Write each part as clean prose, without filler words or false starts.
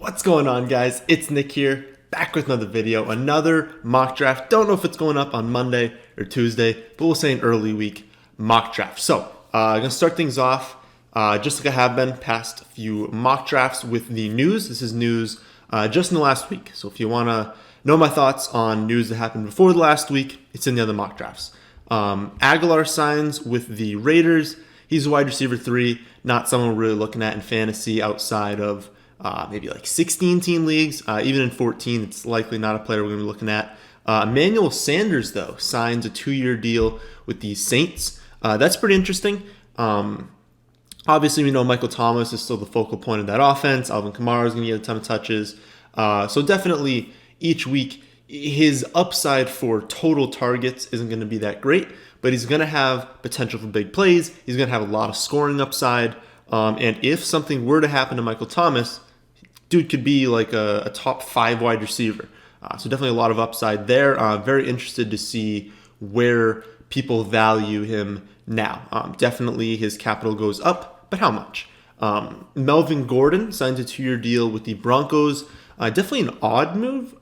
What's going on, guys? It's Nick here, back with another video, another mock draft. Don't know if it's going up on Monday or Tuesday, but we'll say an early week mock draft. So, I'm going to start things off just like I have been past few mock drafts with the news. This is news just in the last week. So if you want to know my thoughts on news that happened before the last week, it's in the other mock drafts. Aguilar signs with the Raiders. He's a wide receiver 3, not someone we're really looking at in fantasy outside of maybe like 16-team leagues. Even in 14, it's likely not a player we're going to be looking at. Manuel Sanders, though, signs a 2-year deal with the Saints. That's pretty interesting. Obviously, we know Michael Thomas is still the focal point of that offense. Alvin Kamara is going to get a ton of touches. So definitely each week, his upside for total targets isn't going to be that great, but he's going to have potential for big plays. He's going to have a lot of scoring upside. And if something were to happen to Michael Thomas, dude could be like a top 5 wide receiver. So definitely a lot of upside there. Very interested to see where people value him now. Definitely his capital goes up, but how much? Melvin Gordon signs a 2-year deal with the Broncos. Definitely an odd move.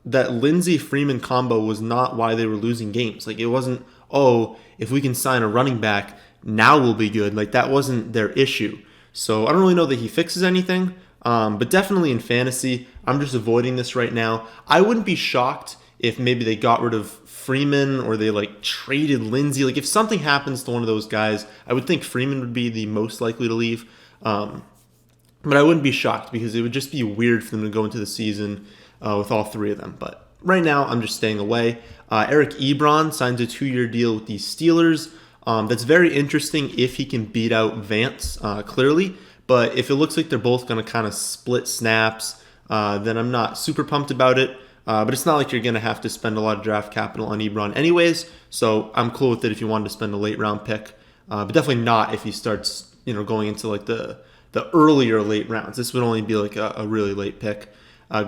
That Lindsey Freeman combo was not why they were losing games. Like, it wasn't, oh, if we can sign a running back, now we'll be good. Like, that wasn't their issue. So I don't really know that he fixes anything, but definitely in fantasy, I'm just avoiding this right now. I wouldn't be shocked if maybe they got rid of Freeman or they like traded Lindsey. Like, if something happens to one of those guys, I would think Freeman would be the most likely to leave. But I wouldn't be shocked because it would just be weird for them to go into the season with all 3 of them. But right now, I'm just staying away. Eric Ebron signs a 2-year deal with the Steelers. That's very interesting if he can beat out Vance clearly. But if it looks like they're both going to kind of split snaps, then I'm not super pumped about it. But it's not like you're going to have to spend a lot of draft capital on Ebron anyways. So I'm cool with it if you wanted to spend a late round pick. But definitely not if he starts going into like the earlier late rounds. This would only be like a really late pick.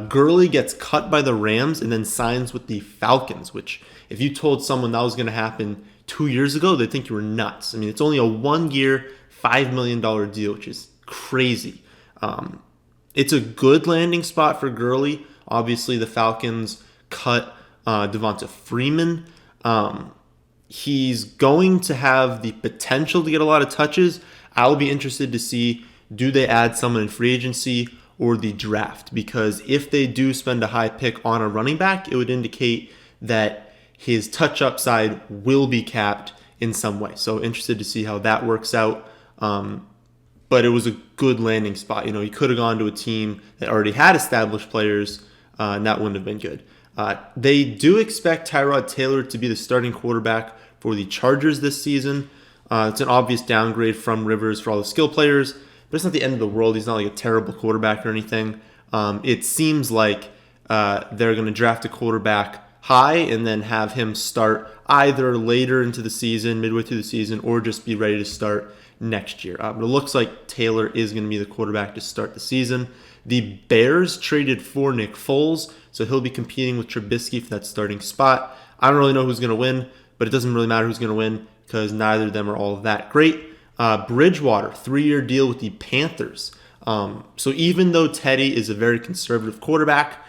Gurley gets cut by the Rams and then signs with the Falcons, which if you told someone that was going to happen 2 years ago, they'd think you were nuts. I mean, it's only a 1-year, $5 million deal, which is crazy. It's a good landing spot for Gurley. Obviously, the Falcons cut Devonta Freeman. He's going to have the potential to get a lot of touches. I'll be interested to see, do they add someone in free agency or the draft? Because if they do spend a high pick on a running back, it would indicate that his touch upside will be capped in some way. So interested to see how that works out. But it was a good landing spot. He could have gone to a team that already had established players, and that wouldn't have been good. They do expect Tyrod Taylor to be the starting quarterback for the Chargers this season. It's an obvious downgrade from Rivers for all the skill players, but it's not the end of the world. He's not like a terrible quarterback or anything. It seems like they're going to draft a quarterback high and then have him start either later into the season, midway through the season, or just be ready to start next year. But it looks like Taylor is going to be the quarterback to start the season. The Bears traded for Nick Foles, so he'll be competing with Trubisky for that starting spot. I don't really know who's going to win, but it doesn't really matter who's going to win because neither of them are all that great. Bridgewater, 3-year deal with the Panthers. So even though Teddy is a very conservative quarterback,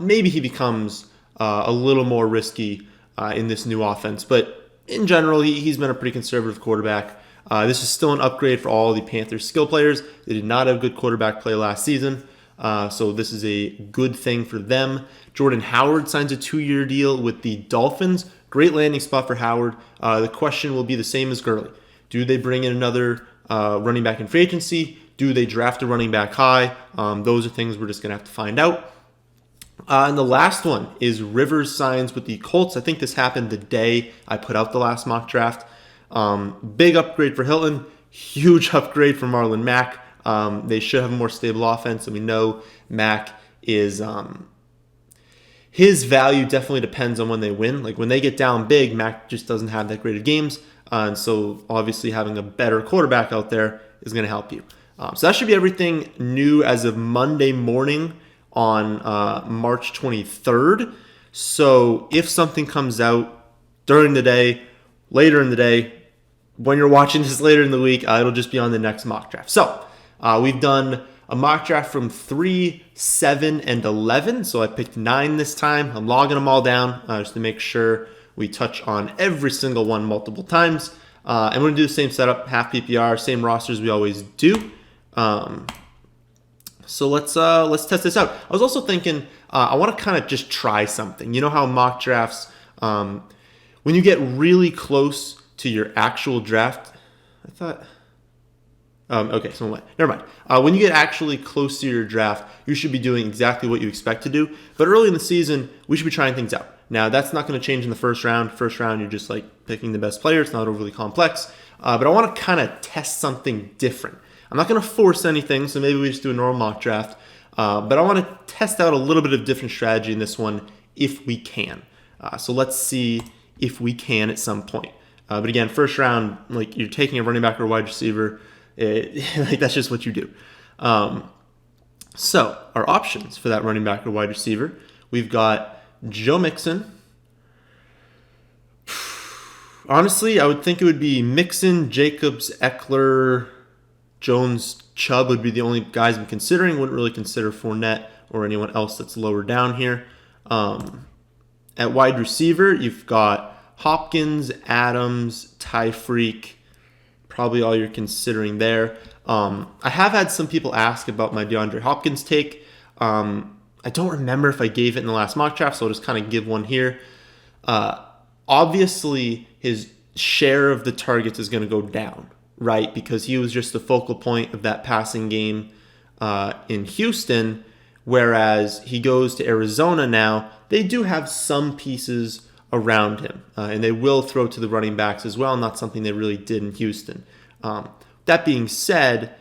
maybe he becomes a little more risky in this new offense. But in general, he's been a pretty conservative quarterback. This is still an upgrade for all the Panthers skill players. They did not have good quarterback play last season, so this is a good thing for them. Jordan Howard signs a 2-year deal with the Dolphins. Great landing spot for Howard. The question will be the same as Gurley. Do they bring in another running back in free agency? Do they draft a running back high? Those are things we're just going to have to find out. And the last one is Rivers signs with the Colts. I think this happened the day I put out the last mock draft. Big upgrade for Hilton. Huge upgrade for Marlon Mack. They should have a more stable offense. And we know Mack is... his value definitely depends on when they win. Like, when they get down big, Mack just doesn't have that great of games. And so obviously having a better quarterback out there is going to help you. So that should be everything new as of Monday morning on March 23rd. So if something comes out during the day, later in the day, when you're watching this later in the week, it'll just be on the next mock draft. So we've done a mock draft from 3, 7, and 11. So I picked 9 this time. I'm logging them all down just to make sure we touch on every single one multiple times. And we're going to do the same setup, half PPR, same rosters we always do. So let's test this out. I was also thinking I want to kind of just try something. You know how mock drafts, when you get really close to your actual draft, I thought... okay, so never mind. When you get actually close to your draft, you should be doing exactly what you expect to do. But early in the season, we should be trying things out. Now, that's not going to change in the first round. First round, you're just like picking the best player. It's not overly complex. But I want to kind of test something different. I'm not going to force anything, so maybe we just do a normal mock draft. But I want to test out a little bit of different strategy in this one if we can. So let's see if we can at some point. But again, first round, like you're taking a running back or a wide receiver. Like that's just what you do. So our options for that running back or wide receiver, we've got Joe Mixon. Honestly, I would think it would be Mixon, Jacobs, Eckler, Jones, Chubb would be the only guys I'm considering. Wouldn't really consider Fournette or anyone else that's lower down here. At wide receiver, you've got Hopkins, Adams, Tyreek. Probably all you're considering there. I have had some people ask about my Deandre Hopkins take. I don't remember if I gave it in the last mock draft, so I'll just kind of give one here. Obviously, his share of the targets is going to go down, right? Because he was just the focal point of that passing game in Houston, whereas he goes to Arizona now. They do have some pieces around him, and they will throw to the running backs as well, not something they really did in Houston. That being said,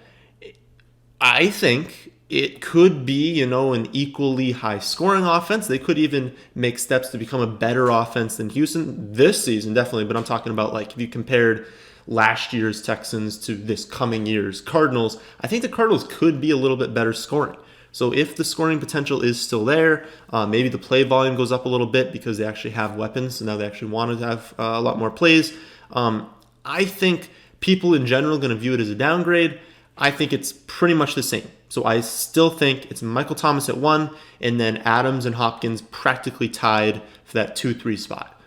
I think it could be, an equally high scoring offense. They could even make steps to become a better offense than Houston this season, definitely. But I'm talking about like if you compared last year's Texans to this coming year's Cardinals, I think the Cardinals could be a little bit better scoring. So if the scoring potential is still there, maybe the play volume goes up a little bit because they actually have weapons. So now they actually want to have a lot more plays. I think people in general are going to view it as a downgrade. I think it's pretty much the same. So I still think it's Michael Thomas at 1, and then Adams and Hopkins practically tied for that 2-3 spot.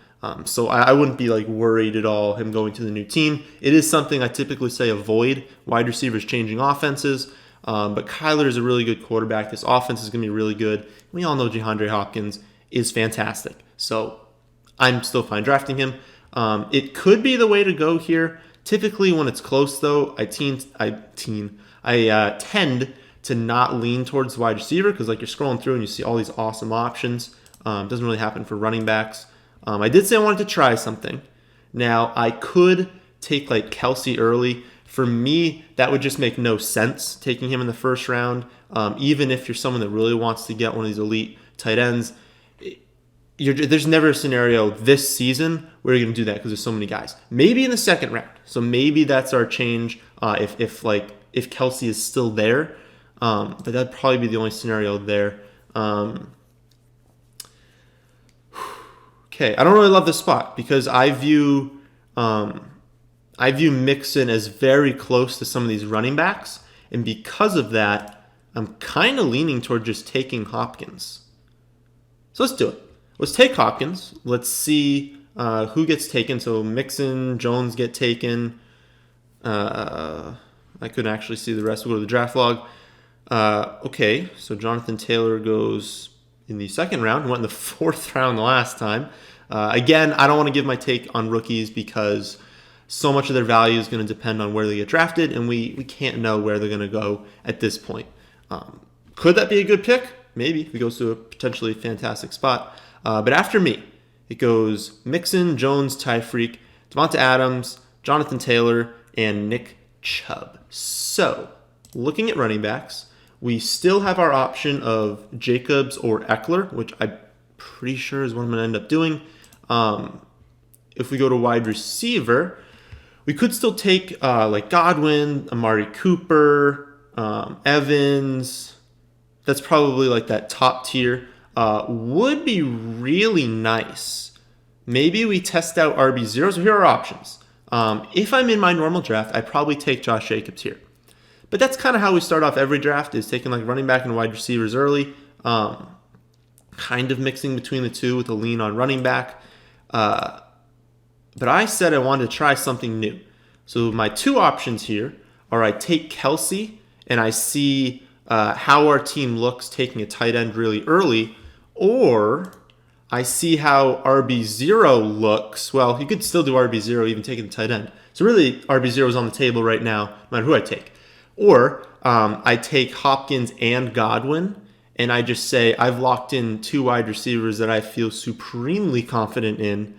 So I wouldn't be like worried at all him going to the new team. It is something I typically say avoid, wide receivers changing offenses. But Kyler is a really good quarterback. This offense is going to be really good. We all know Deandre Hopkins is fantastic. So I'm still fine drafting him. It could be the way to go here. Typically when it's close though, I tend to not lean towards wide receiver because like you're scrolling through and you see all these awesome options. Doesn't really happen for running backs. I did say I wanted to try something. Now I could take like Kelsey early. For me, that would just make no sense taking him in the first round. Even if you're someone that really wants to get one of these elite tight ends, there's never a scenario this season where you're going to do that because there's so many guys. Maybe in the second round. So maybe that's our change if Kelsey is still there. But that'd probably be the only scenario there. Okay, I don't really love this spot because I view Mixon as very close to some of these running backs, and because of that, I'm kind of leaning toward just taking Hopkins. So let's do it. Let's take Hopkins. Let's see who gets taken. So Mixon, Jones get taken. I couldn't actually see the rest. We'll go to the draft log. Okay, so Jonathan Taylor goes in the second round. Went in the fourth round the last time. Again, I don't want to give my take on rookies because so much of their value is going to depend on where they get drafted, and we can't know where they're going to go at this point. Could that be a good pick? Maybe, if he goes to a potentially fantastic spot. But after me, it goes Mixon, Jones, Tyreek, Devonta Adams, Jonathan Taylor, and Nick Chubb. So, looking at running backs, we still have our option of Jacobs or Eckler, which I'm pretty sure is what I'm going to end up doing. If we go to wide receiver, we could still take like Godwin, Amari Cooper, Evans. That's probably like that top tier. Would be really nice. Maybe we test out RB0. So here are our options. If I'm in my normal draft, I'd probably take Josh Jacobs here. But that's kind of how we start off every draft, is taking like running back and wide receivers early. Kind of mixing between the two with a lean on running back. But I said I wanted to try something new. So my two options here are I take Kelce and I see how our team looks taking a tight end really early, or I see how RB0 looks. Well, you could still do RB0 even taking the tight end. So really, RB0 is on the table right now, no matter who I take. Or I take Hopkins and Godwin, and I just say I've locked in two wide receivers that I feel supremely confident in.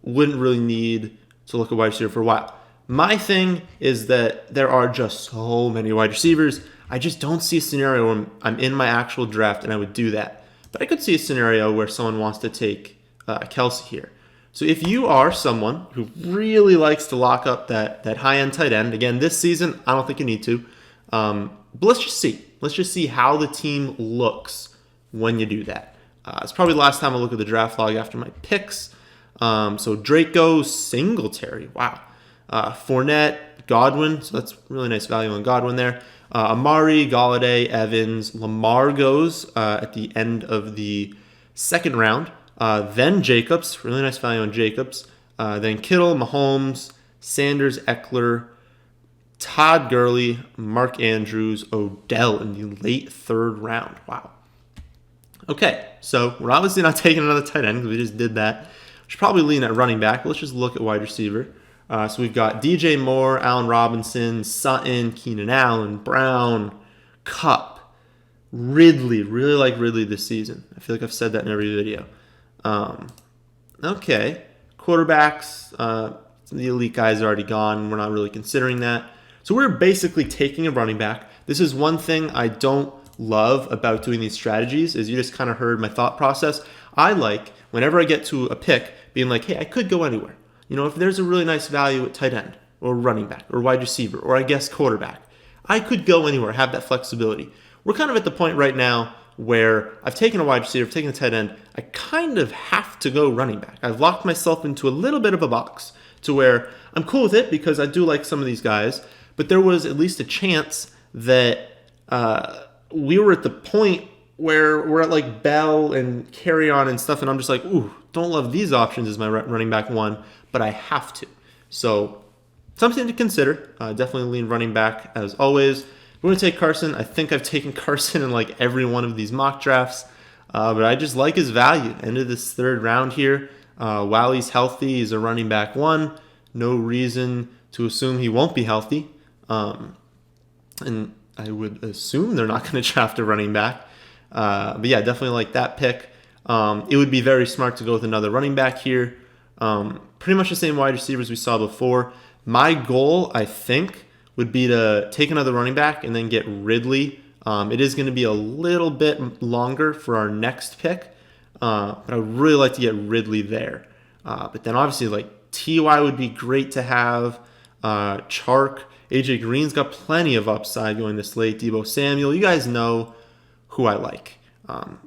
Wouldn't really need to look at wide receiver for a while. My thing is that there are just so many wide receivers. I just don't see a scenario where I'm in my actual draft and I would do that. But I could see a scenario where someone wants to take Kelce here. So if you are someone who really likes to lock up that high-end tight end, again, this season, I don't think you need to. But let's just see. Let's just see how the team looks when you do that. It's probably the last time I look at the draft log after my picks. So Draco, Singletary, wow. Fournette, Godwin, so that's really nice value on Godwin there. Amari, Galladay, Evans, Lamar goes at the end of the second round. Then Jacobs, really nice value on Jacobs. Then Kittle, Mahomes, Sanders, Eckler, Todd Gurley, Mark Andrews, Odell in the late third round. Wow. Okay, so we're obviously not taking another tight end because we just did that. We should probably lean at running back. Let's just look at wide receiver. So we've got DJ Moore, Allen Robinson, Sutton, Keenan Allen, Brown, Kupp, Ridley. Really like Ridley this season. I feel like I've said that in every video. Okay. Quarterbacks, the elite guys are already gone. We're not really considering that. So we're basically taking a running back. This is one thing I don't love about doing these strategies, is you just kind of heard my thought process. I like, whenever I get to a pick, being like, hey, I could go anywhere. You know, if there's a really nice value at tight end or running back or wide receiver or I guess quarterback, I could go anywhere, have that flexibility. We're kind of at the point right now where I've taken a wide receiver, I've taken a tight end, I kind of have to go running back. I've locked myself into a little bit of a box to where I'm cool with it because I do like some of these guys, but there was at least a chance that we were at the point where we're at like Bell and Carry On and stuff, and I'm just like, ooh, don't love these options as my running back one, but I have to. So something to consider. Definitely lean running back as always. We're going to take Carson. I think I've taken Carson in like every one of these mock drafts, but I just like his value. End of this third round here. While he's healthy, he's a running back one. No reason to assume he won't be healthy. And I would assume they're not going to draft a running back. But yeah, definitely like that pick. It would be very smart to go with another running back here. Pretty much the same wide receivers we saw before. My goal, I think, would be to take another running back and then get Ridley. It is going to be a little bit longer for our next pick, but I would really like to get Ridley there. But then obviously, like T.Y. would be great to have. Chark, A.J. Green's got plenty of upside going this late. Deebo Samuel, you guys know who I like.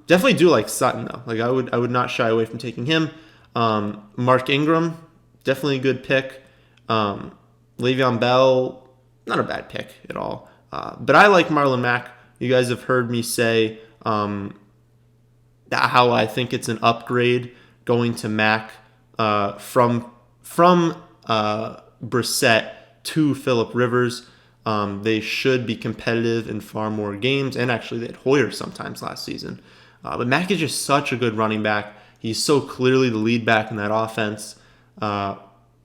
Definitely do like Sutton though. Like I would not shy away from taking him. Mark Ingram, definitely a good pick. Le'Veon Bell, not a bad pick at all. But I like Marlon Mack. You guys have heard me say how I think it's an upgrade going to Mack from Brissett to Phillip Rivers. They should be competitive in far more games, and actually they had Hoyer sometimes last season. But Mack is just such a good running back. He's so clearly the lead back in that offense.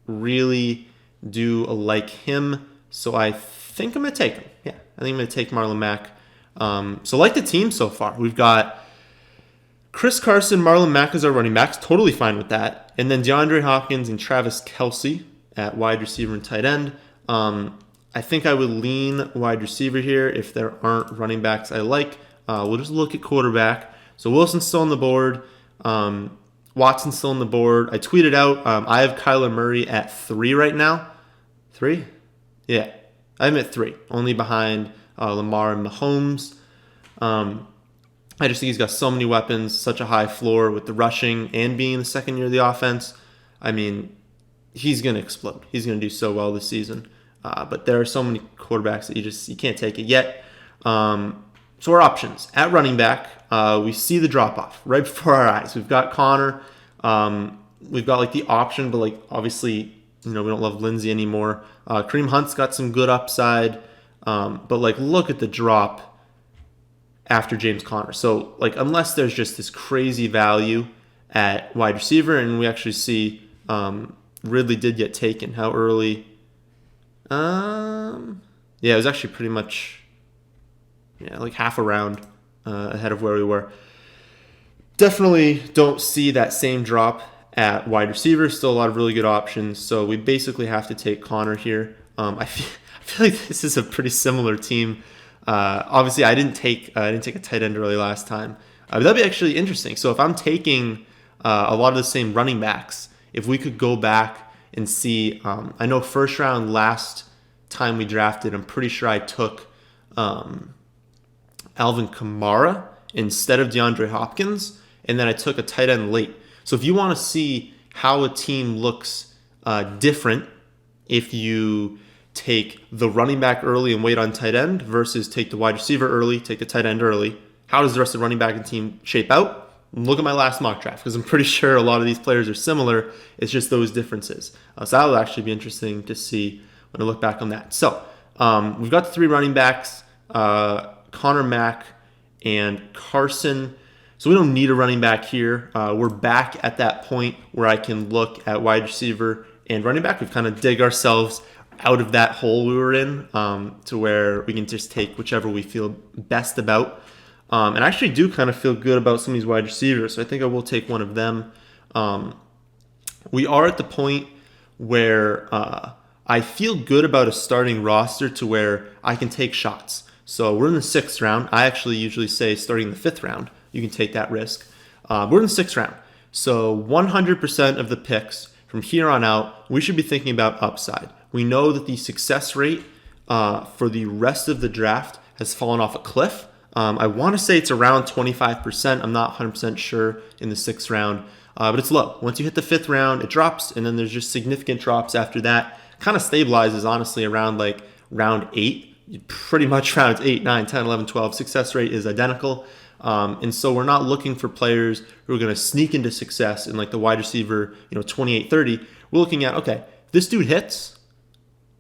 Really do like him, so I think I'm going to take him. Yeah, I think I'm going to take Marlon Mack. So like the team so far, we've got Chris Carson, Marlon Mack as our running backs, totally fine with that. And then DeAndre Hopkins and Travis Kelce at wide receiver and tight end. I think I would lean wide receiver here if there aren't running backs I like. We'll just look at quarterback. So Wilson's still on the board. Watson's still on the board. I tweeted out, I have Kyler Murray at 3 right now. 3? Yeah, I'm at 3, only behind Lamar and Mahomes. I just think he's got so many weapons, such a high floor with the rushing and being the second year of the offense. I mean, he's going to explode. He's going to do so well this season. but there are so many quarterbacks that you can't take it yet. So our options at running back, we see the drop off right before our eyes. We've got Connor. We've got like the option, but like obviously, we don't love Lindsey anymore. Kareem Hunt's got some good upside, but like look at the drop after James Conner. So like unless there's just this crazy value at wide receiver, and we actually see Ridley did get taken. How early? Yeah, it was actually pretty much like half a round ahead of where we were. Definitely don't see that same drop at wide receiver. Still a lot of really good options. So we basically have to take Connor here. I feel like this is a pretty similar team. Obviously, I didn't take a tight end early last time. But that'd be actually interesting. So if I'm taking a lot of the same running backs, if we could go back and see, I know first round last time we drafted, I'm pretty sure I took Alvin Kamara instead of DeAndre Hopkins, and then I took a tight end late. So if you want to see how a team looks different if you take the running back early and wait on tight end versus take the wide receiver early, take the tight end early, how does the rest of the running back and team shape out? Look at my last mock draft, because I'm pretty sure a lot of these players are similar. It's just those differences. So that'll actually be interesting to see when I look back on that. So we've got the three running backs, Connor, Mack, and Carson. So we don't need a running back here. We're back at that point where I can look at wide receiver and running back. We've kind of dig ourselves out of that hole we were in to where we can just take whichever we feel best about. And I actually do kind of feel good about some of these wide receivers, so I think I will take one of them. We are at the point where I feel good about a starting roster to where I can take shots. So we're in the 6th round. I actually usually say starting the 5th round, you can take that risk. We're in the 6th round. So 100% of the picks from here on out, we should be thinking about upside. We know that the success rate for the rest of the draft has fallen off a cliff. I want to say it's around 25%. I'm not 100% sure in the 6th round, but it's low. Once you hit the 5th round, it drops, and then there's just significant drops after that. Kind of stabilizes, honestly, around like round 8. Pretty much rounds 8, 9, 10, 11, 12. Success rate is identical. And so we're not looking for players who are going to sneak into success in like the wide receiver, 28, 30. We're looking at, okay, this dude hits,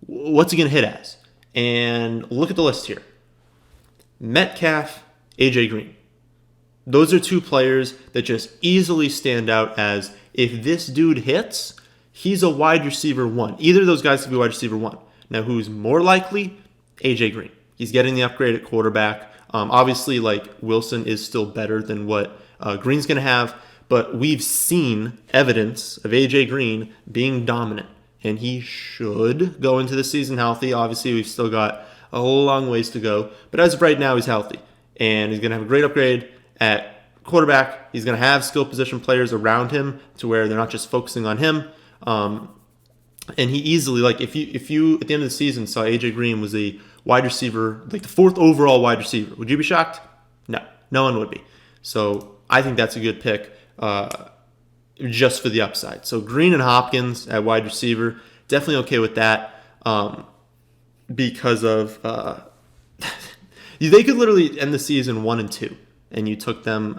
what's he going to hit as? And look at the list here. Metcalf, AJ Green. Those are two players that just easily stand out as if this dude hits, he's a wide receiver 1. Either of those guys could be wide receiver 1. Now, who's more likely? AJ Green. He's getting the upgrade at quarterback. Obviously, like Wilson is still better than what Green's going to have, but we've seen evidence of AJ Green being dominant, and he should go into the season healthy. Obviously, we've still got a whole long ways to go, but as of right now, he's healthy, and he's going to have a great upgrade at quarterback. He's going to have skill position players around him to where they're not just focusing on him. And he easily, like, if you at the end of the season saw AJ Green was a wide receiver, like the 4th overall wide receiver, would you be shocked? No one would be. So I think that's a good pick just for the upside. So Green and Hopkins at wide receiver, definitely okay with that because of they could literally end the season 1-2, and you took them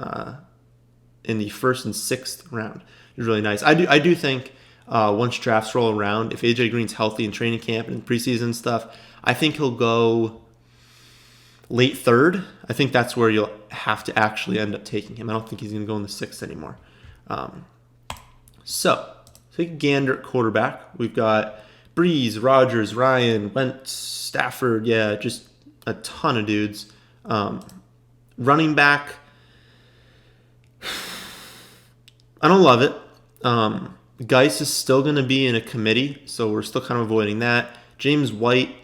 in the 1st and 6th round. It's really nice. I do think. Once drafts roll around, if AJ Green's healthy in training camp and preseason stuff, I think he'll go late 3rd. I think that's where you'll have to actually end up taking him. I don't think he's going to go in the 6th anymore. So take Gander at quarterback. We've got Breeze, Rodgers, Ryan, Wentz, Stafford. Yeah, just a ton of dudes. Running back, I don't love it. Geis is still going to be in a committee, so we're still kind of avoiding that. James White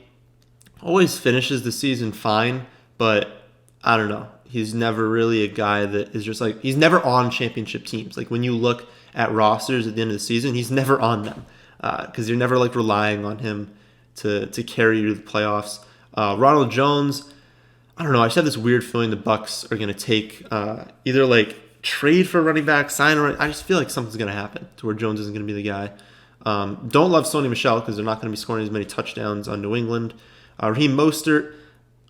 always finishes the season fine, but I don't know. He's never really a guy that is just like, he's never on championship teams. Like when you look at rosters at the end of the season, he's never on them because you're never like relying on him to carry you to the playoffs. Ronald Jones, I don't know. I just have this weird feeling the Bucs are going to take either like trade for running back, sign, or I just feel like something's going to happen to where Jones isn't going to be the guy. Don't love Sony Michel because they're not going to be scoring as many touchdowns on New England. Raheem Mostert,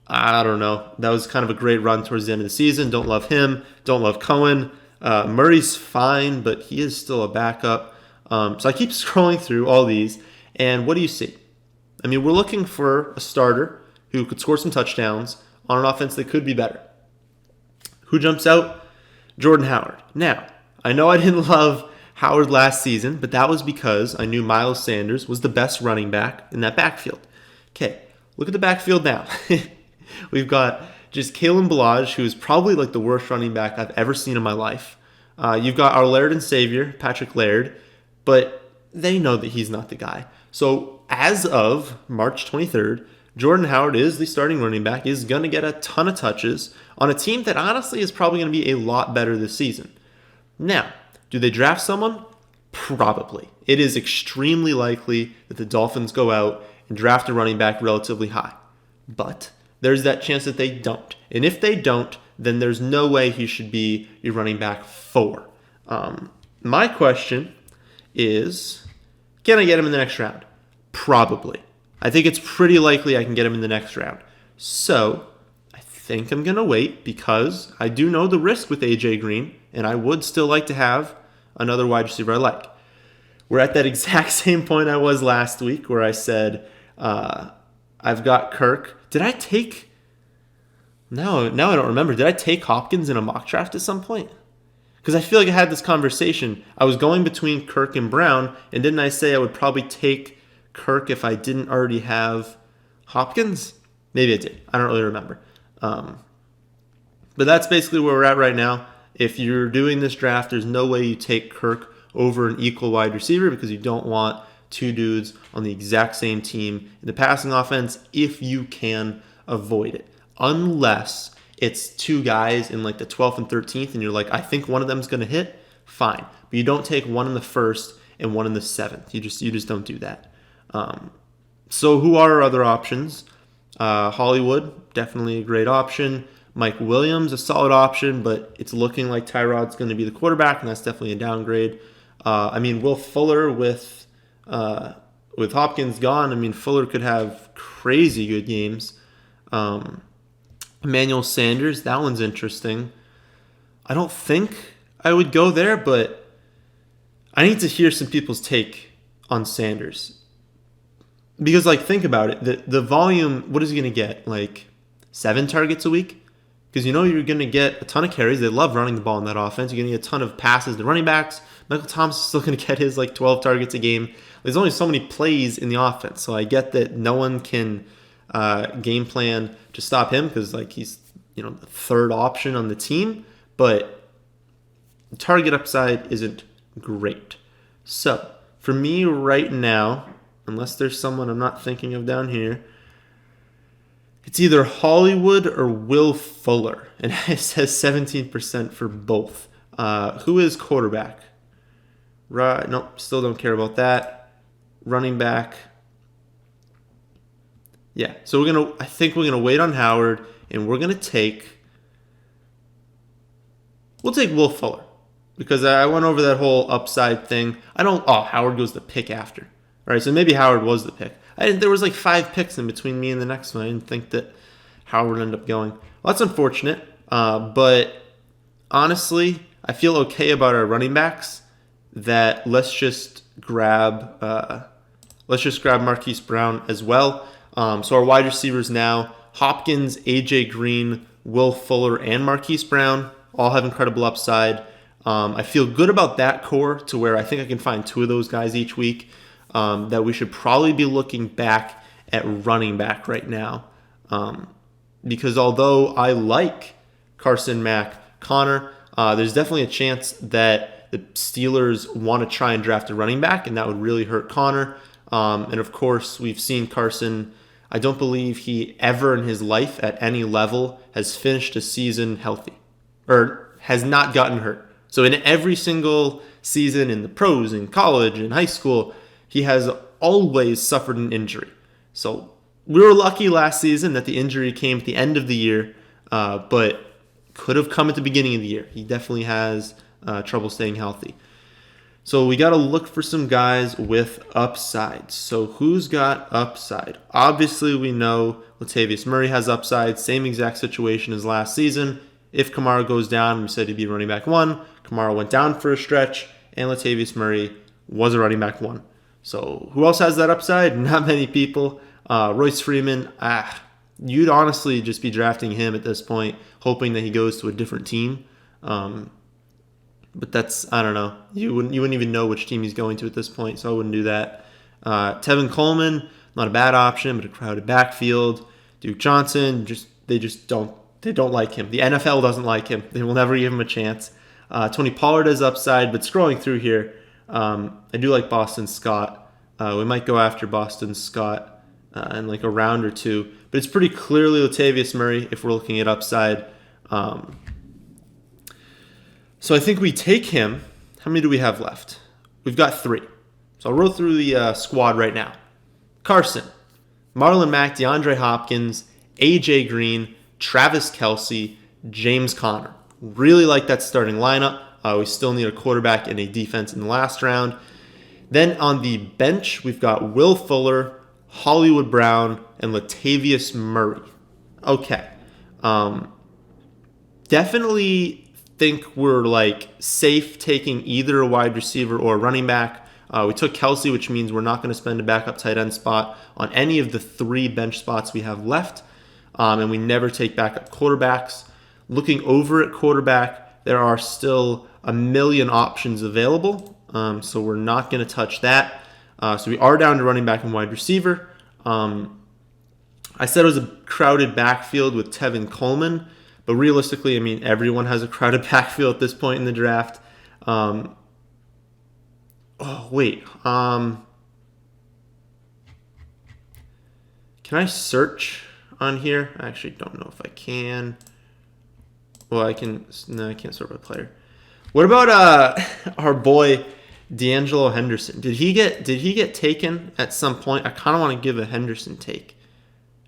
I don't know. That was kind of a great run towards the end of the season. Don't love him. Don't love Cohen. Murray's fine, but he is still a backup. So I keep scrolling through all these, and what do you see? I mean, we're looking for a starter who could score some touchdowns on an offense that could be better. Who jumps out? Jordan Howard. Now, I know I didn't love Howard last season, but that was because I knew Miles Sanders was the best running back in that backfield. Okay, look at the backfield now. We've got just Kalen Ballage, who is probably like the worst running back I've ever seen in my life. You've got our Laird and Savior, Patrick Laird, but they know that he's not the guy. So as of March 23rd, Jordan Howard is the starting running back, is going to get a ton of touches on a team that honestly is probably going to be a lot better this season. Now, do they draft someone? Probably. It is extremely likely that the Dolphins go out and draft a running back relatively high. But there's that chance that they don't. And if they don't, then there's no way he should be your running back 4. My question is, can I get him in the next round? Probably. I think it's pretty likely I can get him in the next round. So I think I'm going to wait because I do know the risk with AJ Green, and I would still like to have another wide receiver I like. We're at that exact same point I was last week where I said, I've got Kirk. Did I take... No, now I don't remember. Did I take Hopkins in a mock draft at some point? Because I feel like I had this conversation. I was going between Kirk and Brown, and didn't I say I would probably take Kirk if I didn't already have Hopkins? Maybe I did. I don't really remember. But that's basically where we're at right now. If you're doing this draft, there's no way you take Kirk over an equal wide receiver because you don't want two dudes on the exact same team in the passing offense if you can avoid it. Unless it's two guys in like the 12th and 13th and you're like, I think one of them is going to hit, fine. But you don't take one in the first and one in the 7th. You just don't do that. So who are our other options? Hollywood, definitely a great option. Mike Williams, a solid option, but it's looking like Tyrod's going to be the quarterback, and that's definitely a downgrade. Will Fuller with Hopkins gone, Fuller could have crazy good games. Manuel Sanders, that one's interesting. I don't think I would go there, but I need to hear some people's take on Sanders. Because, think about it. The volume, what is he going to get? 7 targets a week? Because you're going to get a ton of carries. They love running the ball in that offense. You're going to get a ton of passes to running backs. Michael Thomas is still going to get his 12 targets a game. There's only so many plays in the offense. So I get that no one can game plan to stop him because he's the third option on the team. But the target upside isn't great. So for me right now, unless there's someone I'm not thinking of down here, it's either Hollywood or Will Fuller. And it says 17% for both. Who is quarterback? Nope, still don't care about that. Running back. Yeah, so I think we're gonna wait on Howard, and we'll take Will Fuller. Because I went over that whole upside thing. Howard goes the pick after. All right, so maybe Howard was the pick. There was 5 picks in between me and the next one. I didn't think that Howard would end up going. Well, that's unfortunate. But honestly, I feel okay about our running backs. That let's just grab Marquis Brown as well. So our wide receivers now: Hopkins, AJ Green, Will Fuller, and Marquis Brown all have incredible upside. I feel good about that core to where I think I can find 2 of those guys each week. That we should probably be looking back at running back right now. Because although I like Carson, Mack, Connor, there's definitely a chance that the Steelers want to try and draft a running back, and that would really hurt Connor. And of course, we've seen Carson. I don't believe he ever in his life at any level has finished a season healthy or has not gotten hurt. So in every single season in the pros, in college, in high school, he has always suffered an injury. So we were lucky last season that the injury came at the end of the year, but could have come at the beginning of the year. He definitely has trouble staying healthy. So we got to look for some guys with upside. So who's got upside? Obviously, we know Latavius Murray has upside. Same exact situation as last season. If Kamara goes down, we said he'd be running back 1. Kamara went down for a stretch, and Latavius Murray was a running back 1. So who else has that upside? Not many people. Royce Freeman, you'd honestly just be drafting him at this point, hoping that he goes to a different team. But that's, I don't know. You wouldn't even know which team he's going to at this point, so I wouldn't do that. Tevin Coleman, not a bad option, but a crowded backfield. Duke Johnson, they don't like him. The NFL doesn't like him. They will never give him a chance. Tony Pollard has upside, but scrolling through here, I do like Boston Scott. We might go after Boston Scott in like a round or two, but it's pretty clearly Latavius Murray if we're looking at upside. So I think we take him. How many do we have left? We've got 3. So I'll roll through the squad right now. Carson, Marlon Mack, DeAndre Hopkins, AJ Green, Travis Kelce, James Conner. Really like that starting lineup. We still need a quarterback and a defense in the last round. Then on the bench, we've got Will Fuller, Hollywood Brown, and Latavius Murray. Okay. Definitely think we're like safe taking either a wide receiver or a running back. We took Kelce, which means we're not going to spend a backup tight end spot on any of the 3 bench spots we have left. And we never take backup quarterbacks. Looking over at quarterback, there are still a million options available. So we're not going to touch that. So we are down to running back and wide receiver. I said it was a crowded backfield with Tevin Coleman. But realistically, I mean, everyone has a crowded backfield at this point in the draft. Can I search on here? I actually don't know if I can. Well, I can. No, I can't sort by player. What about our boy D'Angelo Henderson? Did he get taken at some point? I kind of want to give a Henderson take.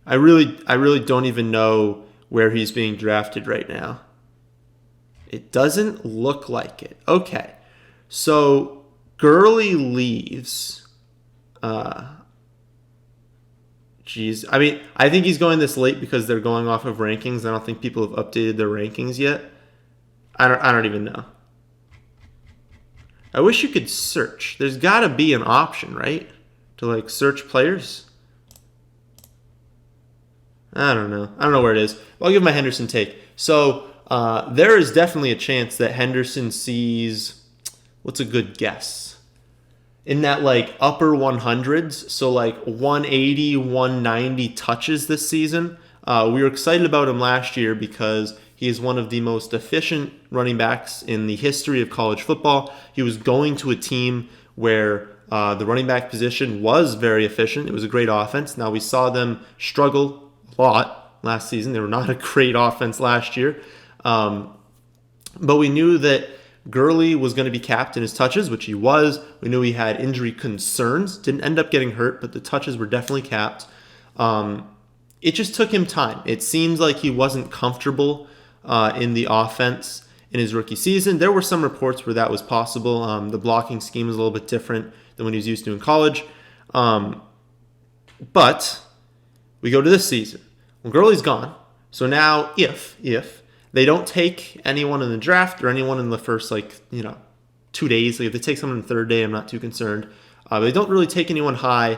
I really don't even know where he's being drafted right now. It doesn't look like it. Okay. So Gurley leaves. I mean, I think he's going this late because they're going off of rankings. I don't think people have updated their rankings yet. I don't even know. I wish you could search. There's got to be an option, right? To like search players. I don't know where it is. I'll give my Henderson take. So there is definitely a chance that Henderson sees, what's a good guess? In that like upper 100s, so like 180, 190 touches this season. We were excited about him last year because he is one of the most efficient running backs in the history of college football. He was going to a team where the running back position was very efficient. It was a great offense. Now we saw them struggle lot last season. They were not a great offense last year. But we knew that Gurley was going to be capped in his touches, which he was. We knew he had injury concerns. Didn't end up getting hurt, but the touches were definitely capped. It just took him time. It seems like he wasn't comfortable in the offense in his rookie season. There were some reports where that was possible. The blocking scheme was a little bit different than what he was used to in college. But we go to this season. Well, Gurley's gone. So now if they don't take anyone in the draft or anyone in the first 2 days, like if they take someone on the 3rd day, I'm not too concerned. They don't really take anyone high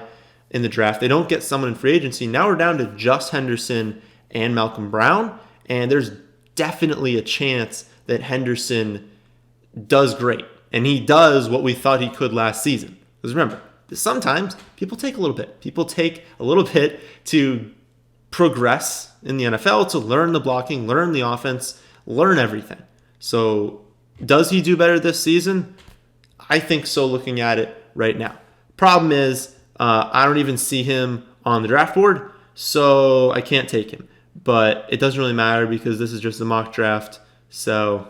in the draft. They don't get someone in free agency. Now we're down to just Henderson and Malcolm Brown. And there's definitely a chance that Henderson does great. And he does what we thought he could last season. Because remember, sometimes people take a little bit. People take a little bit to progress in the NFL, to learn the blocking, learn the offense, learn everything. So does he do better this season? I think so, looking at it right now. Problem is, I don't even see him on the draft board, so I can't take him. But it doesn't really matter because this is just a mock draft, so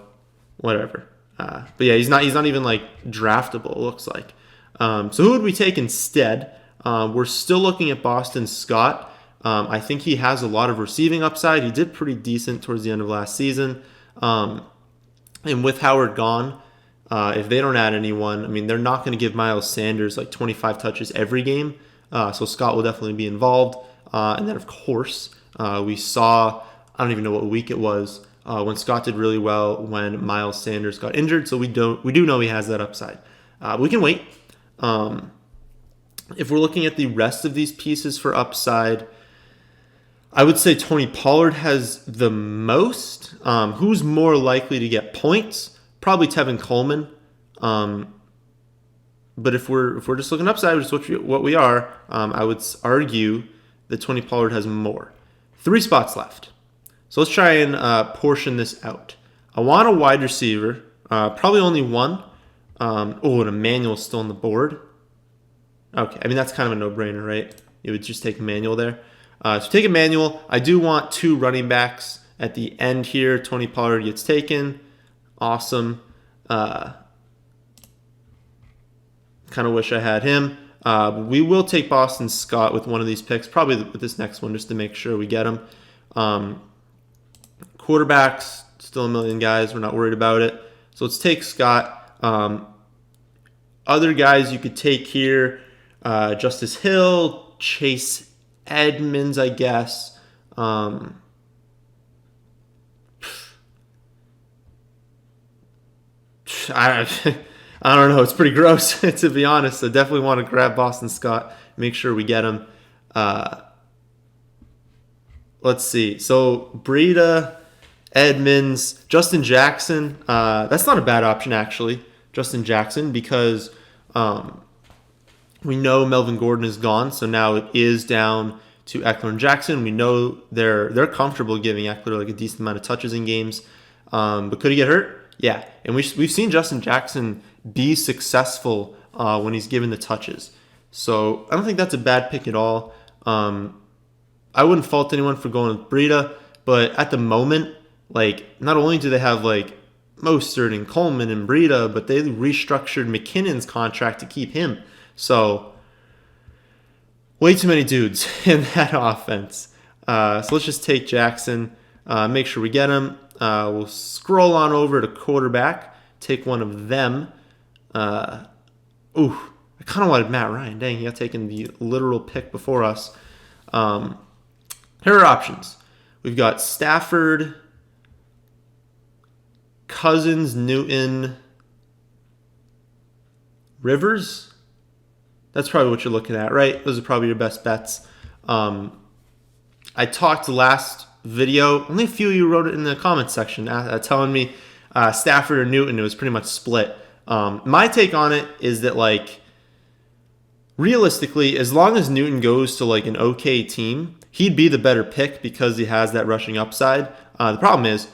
whatever. But yeah, he's not even like draftable, it looks like. So who would we take instead? We're still looking at Boston Scott. I think he has a lot of receiving upside. He did pretty decent towards the end of last season. And with Howard gone, If they don't add anyone, I mean, they're not going to give Miles Sanders like 25 touches every game. So Scott will definitely be involved. And then, of course, we saw, I don't even know what week it was, when Scott did really well when Miles Sanders got injured. So we do know he has that upside. We can wait. If we're looking at the rest of these pieces for upside, I would say Tony Pollard has the most. Who's more likely to get points? Probably Tevin Coleman. But if we're just looking upside, which is what we are, I would argue that Tony Pollard has more. 3 spots left. So let's try and portion this out. I want a wide receiver, probably only one. And Emmanuel's still on the board. Okay, I mean, that's kind of a no-brainer, right? You would just take Emmanuel there. So take Emmanuel. I do want 2 running backs at the end here. Tony Pollard gets taken. Awesome. Kind of wish I had him. We will take Boston Scott with one of these picks, probably with this next one, just to make sure we get him. Quarterbacks, still a million guys. We're not worried about it. So let's take Scott. Other guys you could take here, Justice Hill, Chase Edmonds, I guess. I don't know. It's pretty gross, to be honest. I definitely want to grab Boston Scott, make sure we get him. Let's see. So Breida, Edmonds, Justin Jackson. That's not a bad option, actually. Justin Jackson, because we know Melvin Gordon is gone, so now it is down to Eckler and Jackson. We know they're comfortable giving Eckler like a decent amount of touches in games, but could he get hurt? Yeah, and we've seen Justin Jackson be successful when he's given the touches, so I don't think that's a bad pick at all. I wouldn't fault anyone for going with Breida, but at the moment, like, not only do they have like Mostert and Coleman and Breida, but they restructured McKinnon's contract to keep him. So, way too many dudes in that offense. So let's just take Jackson, make sure we get him. We'll scroll on over to quarterback, take one of them. I kind of wanted Matt Ryan. Dang, he got taken the literal pick before us. Here are options. We've got Stafford, Cousins, Newton, Rivers. That's probably what you're looking at, right? Those are probably your best bets. I talked last video. Only a few of you wrote it in the comments section telling me Stafford or Newton. It was pretty much split. My take on it is that, like, realistically, as long as Newton goes to like an okay team, he'd be the better pick because he has that rushing upside. The problem is,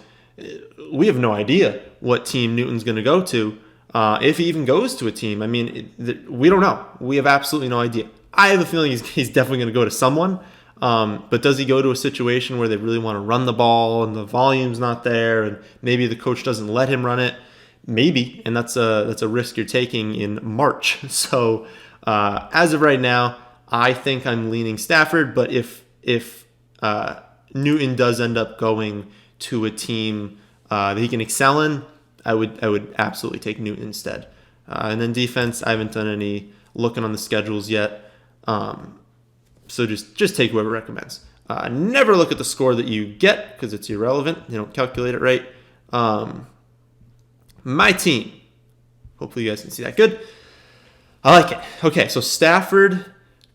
we have no idea what team Newton's going to go to. If he even goes to a team, I mean, we don't know. We have absolutely no idea. I have a feeling he's definitely going to go to someone. But does he go to a situation where they really want to run the ball and the volume's not there, and maybe the coach doesn't let him run it? Maybe, and that's a risk you're taking in March. So as of right now, I think I'm leaning Stafford. But if Newton does end up going to a team that he can excel in, I would absolutely take Newton instead. And then defense, I haven't done any looking on the schedules yet. So just take whoever recommends. Never look at the score that you get because it's irrelevant. You don't calculate it right. My team. Hopefully you guys can see that good. I like it. Okay, so Stafford,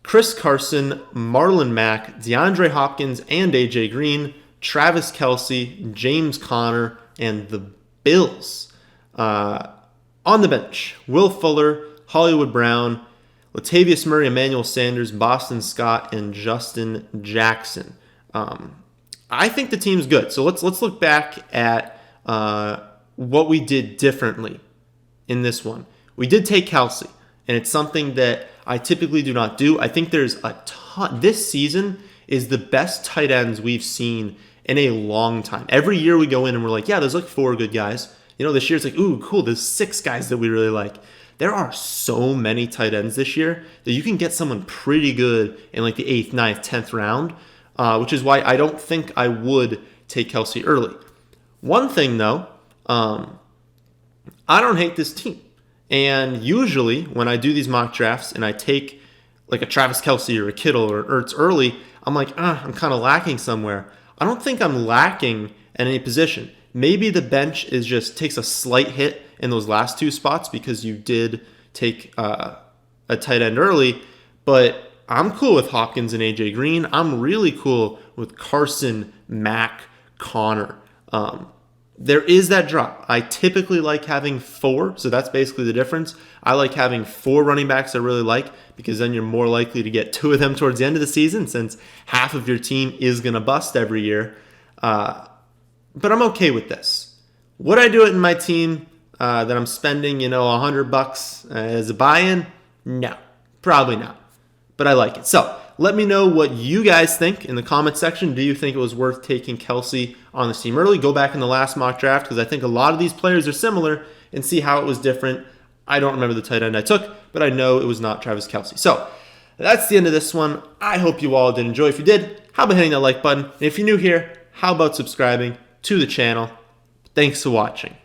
Chris Carson, Marlon Mack, DeAndre Hopkins, and AJ Green, Travis Kelce, James Conner, and the Bills. On the bench, Will Fuller, Hollywood Brown, Latavius Murray, Emmanuel Sanders, Boston Scott, and Justin Jackson. I think the team's good. So let's look back at what we did differently in this one. We did take Kelce, and it's something that I typically do not do. I think there's a ton. This season is the best tight ends we've seen in a long time. Every year we go in and we're like, yeah, there's like 4 good guys. You know, this year it's like, ooh, cool, there's 6 guys that we really like. There are so many tight ends this year that you can get someone pretty good in like the 8th, 9th, 10th round, which is why I don't think I would take Kelce early. One thing, though, I don't hate this team. And usually when I do these mock drafts and I take like a Travis Kelce or a Kittle or Ertz early, I'm like, I'm kind of lacking somewhere. I don't think I'm lacking at any position. Maybe the bench takes a slight hit in those last two spots because you did take a tight end early, but I'm cool with Hopkins and AJ Green. I'm really cool with Carson, Mack, Connor. There is that drop. I typically like having 4, so that's basically the difference. I like having 4 running backs I really like because then you're more likely to get 2 of them towards the end of the season since half of your team is going to bust every year. But I'm okay with this. Would I do it in my team that I'm spending, $100 as a buy-in? No, probably not. But I like it. So let me know what you guys think in the comment section. Do you think it was worth taking Kelce on this team early? Go back in the last mock draft because I think a lot of these players are similar and see how it was different. I don't remember the tight end I took, but I know it was not Travis Kelce. So that's the end of this one. I hope you all did enjoy. If you did, how about hitting that like button? And if you're new here, how about subscribing to the channel? Thanks for watching.